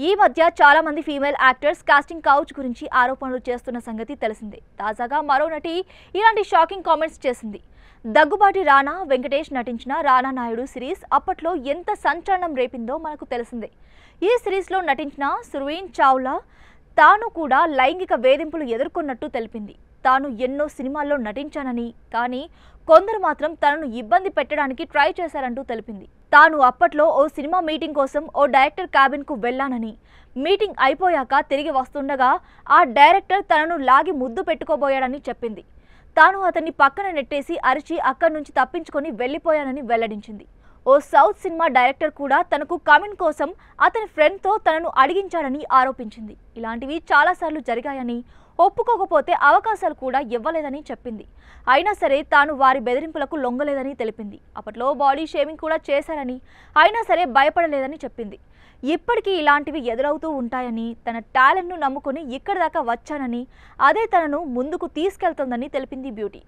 ఈ మధ్య చాలా మంది ఫీమేల్ యాక్టర్స్ కాస్టింగ్ కౌచ్ గురించి ఆరోపణలు చేస్తున్న సంగతి తెలిసిందే. తాజాగా మరో నటి ఇలాంటి షాకింగ్ కామెంట్స్ చేసింది. దగ్గుబాటి రానా వెంకటేష్ నటించిన రానా నాయుడు సిరీస్ అప్పట్లో ఎంత సంచలనం రేపిందో మనకు తెలిసిందే. ఈ సిరీస్లో నటించిన సుర్వీన్ చావ్లా తాను కూడా లైంగిక వేధింపులు ఎదుర్కొన్నట్టు తెలిపింది. తాను ఎన్నో సినిమాల్లో నటించానని, కానీ కొందరు మాత్రం తనను ఇబ్బంది పెట్టడానికి ట్రై చేశారంటూ తెలిపింది. తాను అప్పట్లో ఓ సినిమా మీటింగ్ కోసం ఓ డైరెక్టర్ క్యాబిన్కు వెళ్లానని, మీటింగ్ అయిపోయాక తిరిగి వస్తుండగా ఆ డైరెక్టర్ తనను లాగి ముద్దు పెట్టుకోబోయాడని చెప్పింది. తాను అతన్ని పక్కన నెట్టేసి అరిచి అక్కడి నుంచి తప్పించుకొని వెళ్లిపోయానని వెల్లడించింది. ఓ సౌత్ సినిమా డైరెక్టర్ కూడా తనకు కమిన్ కోసం అతని ఫ్రెండ్తో తనను అడిగించాడని ఆరోపించింది. ఇలాంటివి చాలాసార్లు జరిగాయని, ఒప్పుకోకపోతే అవకాశాలు కూడా ఇవ్వలేదని చెప్పింది. అయినా సరే తాను వారి బెదిరింపులకు లొంగలేదని తెలిపింది. అప్పట్లో బాడీ షేమింగ్ కూడా చేశారని, అయినా సరే భయపడలేదని చెప్పింది. ఇప్పటికీ ఇలాంటివి ఎదురవుతూ ఉంటాయని, తన టాలెంట్ను నమ్ముకొని ఇక్కడి దాకా వచ్చానని, అదే తనను ముందుకు తీసుకెళ్తోందని తెలిపింది బ్యూటీ.